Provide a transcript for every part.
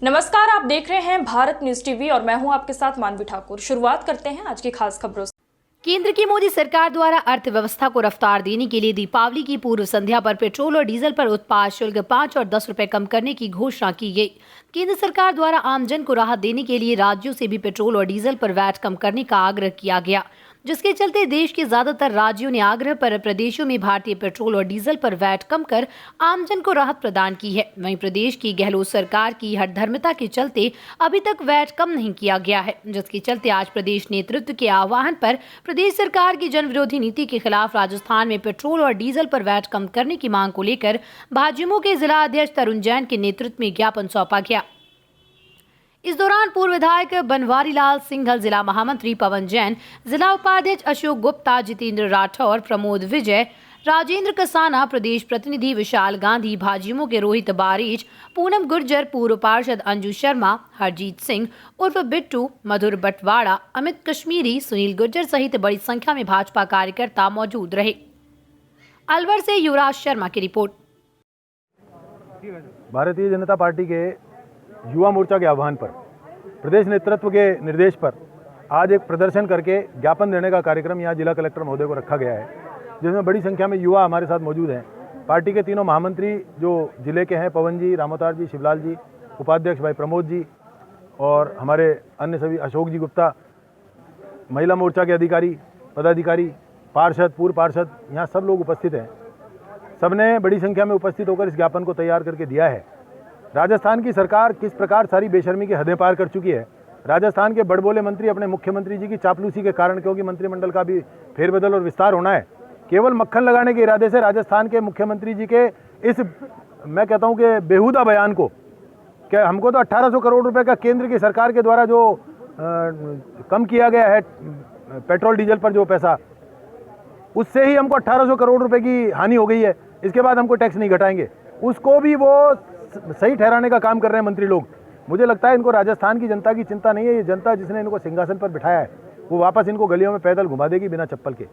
नमस्कार, आप देख रहे हैं भारत न्यूज टीवी और मैं हूं आपके साथ मानवी ठाकुर। शुरुआत करते हैं आज की खास खबरों से। केंद्र की मोदी सरकार द्वारा अर्थव्यवस्था को रफ्तार देने के लिए दीपावली की पूर्व संध्या पर पेट्रोल और डीजल पर उत्पाद शुल्क 5 और 10 रुपए कम करने की घोषणा की गई। केंद्र सरकार द्वारा आमजन को राहत देने के लिए राज्यों से भी पेट्रोल और डीजल पर वैट कम करने का आग्रह किया गया, जिसके चलते देश के ज्यादातर राज्यों ने आग्रह पर प्रदेशों में भारतीय पेट्रोल और डीजल पर वैट कम कर आमजन को राहत प्रदान की है। वहीं प्रदेश की गहलोत सरकार की हठधर्मिता के चलते अभी तक वैट कम नहीं किया गया है, जिसके चलते आज प्रदेश नेतृत्व के आह्वान पर प्रदेश सरकार की जन विरोधी नीति के खिलाफ राजस्थान में पेट्रोल और डीजल पर वैट कम करने की मांग को लेकर भाजयुमो के जिला अध्यक्ष तरुण जैन के नेतृत्व में ज्ञापन सौंपा गया। इस दौरान पूर्व विधायक बनवारी लाल सिंघल, जिला महामंत्री पवन जैन, जिला उपाध्यक्ष अशोक गुप्ता, जितेंद्र राठौर, प्रमोद विजय, राजेंद्र कसाना, प्रदेश प्रतिनिधि विशाल गांधी, भाजयुमो के रोहित बारीच, पूनम गुर्जर, पूर्व पार्षद अंजू शर्मा, हरजीत सिंह उर्फ बिट्टू, मधुर बटवाड़ा, अमित कश्मीरी, सुनील गुर्जर सहित बड़ी संख्या में भाजपा कार्यकर्ता मौजूद रहे। अलवर से युवराज शर्मा की रिपोर्ट। भारतीय जनता पार्टी के युवा मोर्चा के आह्वान पर प्रदेश नेतृत्व के निर्देश पर आज एक प्रदर्शन करके ज्ञापन देने का कार्यक्रम यहाँ जिला कलेक्टर महोदय को रखा गया है, जिसमें बड़ी संख्या में युवा हमारे साथ मौजूद हैं। पार्टी के तीनों महामंत्री जो जिले के हैं, पवन जी, रामोतार जी, शिवलाल जी, उपाध्यक्ष भाई प्रमोद जी और हमारे अन्य सभी अशोक जी गुप्ता, महिला मोर्चा के अधिकारी, पदाधिकारी, पार्षद, पूर्व पार्षद, यहाँ सब लोग उपस्थित हैं। सबने बड़ी संख्या में उपस्थित होकर इस ज्ञापन को तैयार करके दिया है। राजस्थान की सरकार किस प्रकार सारी बेशर्मी की हदें पार कर चुकी है। राजस्थान के बड़बोले मंत्री अपने मुख्यमंत्री जी की चापलूसी के कारण, क्योंकि मंत्रिमंडल का भी फेरबदल और विस्तार होना है, केवल मक्खन लगाने के इरादे से राजस्थान के मुख्यमंत्री जी के इस, मैं कहता हूं कि बेहुदा बयान को, क्या हमको तो 1800 करोड़ रुपए का केंद्र की सरकार के द्वारा जो कम किया गया है पेट्रोल डीजल पर जो पैसा, उससे ही हमको 1800 करोड़ रुपए की हानि हो गई है। इसके बाद हमको टैक्स नहीं घटाएंगे, उसको भी वो सही ठहराने का काम कर रहे हैं मंत्री लोग। मुझे लगता है इनको राजस्थान की जनता की चिंता नहीं है। ये जनता जिसने इनको सिंहासन पर बिठाया है वो वापस इनको गलियों में पैदल घुमा देगी बिना चप्पल के।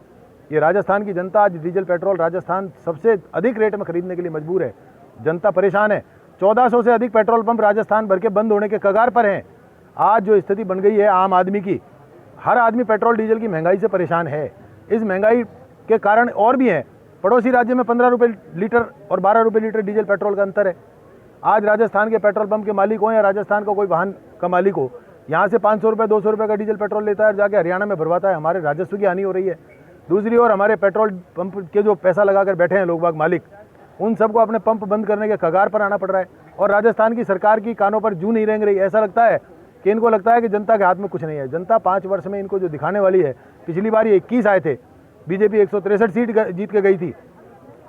ये राजस्थान की जनता आज डीजल पेट्रोल राजस्थान सबसे अधिक रेट में खरीदने के लिए मजबूर है। जनता परेशान है। 1400 से अधिक पेट्रोल पंप राजस्थान भर के बंद होने के कगार पर हैं। आज जो स्थिति बन गई है आम आदमी की, हर आदमी पेट्रोल डीजल की महंगाई से परेशान है। इस महंगाई के कारण और भी हैं। पड़ोसी राज्य में 15 रुपये लीटर और 12 रुपये लीटर डीजल पेट्रोल का अंतर है। आज राजस्थान के पेट्रोल पंप के मालिक हो या राजस्थान का कोई वाहन का मालिक हो, यहाँ से 500 रुपये 200 रुपये का डीजल पेट्रोल लेता है, जाके हरियाणा में भरवाता है। हमारे राजस्व की हानि हो रही है। दूसरी ओर हमारे पेट्रोल पंप के जो पैसा लगाकर बैठे हैं लोग बाग मालिक, उन सबको अपने पंप बंद करने के कगार पर आना पड़ रहा है और राजस्थान की सरकार की कानों पर जूं नहीं रेंग रही। ऐसा लगता है कि इनको लगता है कि जनता के हाथ में कुछ नहीं है। जनता 5 वर्ष में इनको जो दिखाने वाली है, पिछली बार ये 21 आए थे, बीजेपी 163 सीट जीत के गई थी।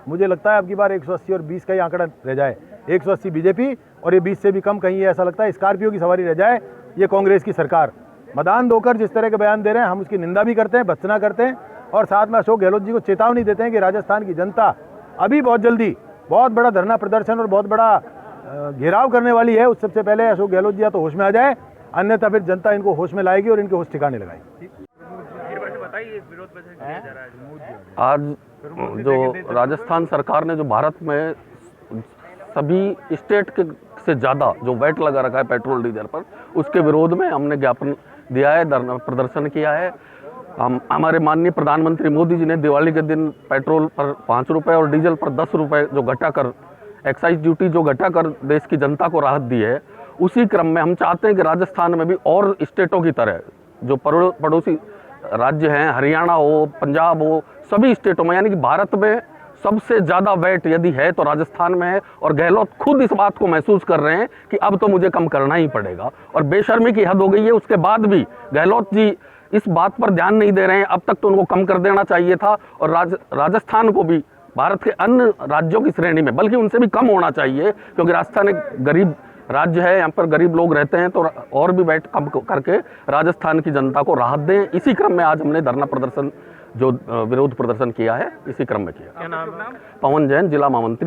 मुझे लगता है अब की बार 180 और 20 का ही आंकड़ा रह जाए। 180 बीजेपी और ये 20 से भी कम कहीं है। ऐसा लगता है स्कॉर्पियो की सवारी रह जाए ये कांग्रेस की सरकार। मैदान धोकर जिस तरह के बयान दे रहे हैं, हम उसकी निंदा भी करते हैं, भत्सना करते हैं और साथ में अशोक गहलोत जी को चेतावनी देते हैं कि राजस्थान की जनता अभी बहुत जल्दी बहुत बड़ा धरना प्रदर्शन और बहुत बड़ा घेराव करने वाली है। उस सबसे पहले अशोक गहलोत जी या तो होश में आ जाए, अन्यथा फिर जनता इनको होश में लाएगी और इनके होश ठिकाने लगाएगी। आज जो राजस्थान सरकार ने जो भारत में सभी स्टेट के से ज़्यादा जो वैट लगा रखा है पेट्रोल डीजल पर, उसके विरोध में हमने ज्ञापन दिया है, धरना प्रदर्शन किया है। हमारे माननीय प्रधानमंत्री मोदी जी ने दिवाली के दिन पेट्रोल पर 5 रुपये और डीजल पर 10 रुपये जो घटाकर एक्साइज ड्यूटी जो घटाकर देश की जनता को राहत दी है, उसी क्रम में हम चाहते हैं कि राजस्थान में भी और स्टेटों की तरह जो पड़ोसी राज्य हैं, हरियाणा हो, पंजाब हो, सभी स्टेटों में, यानी कि भारत में सबसे ज़्यादा वैट यदि है तो राजस्थान में है। और गहलोत खुद इस बात को महसूस कर रहे हैं कि अब तो मुझे कम करना ही पड़ेगा और बेशर्मी की हद हो गई है। उसके बाद भी गहलोत जी इस बात पर ध्यान नहीं दे रहे हैं। अब तक तो उनको कम कर देना चाहिए था और राजस्थान को भी भारत के अन्य राज्यों की श्रेणी में, बल्कि उनसे भी कम होना चाहिए, क्योंकि राजस्थान एक गरीब राज्य है, यहाँ पर गरीब लोग रहते हैं। तो और भी वैट कम करके राजस्थान की जनता को राहत दें। इसी क्रम में आज हमने धरना प्रदर्शन जो विरोध प्रदर्शन किया है, इसी क्रम में किया। क्या नाम है? पवन जैन, जिला महामंत्री।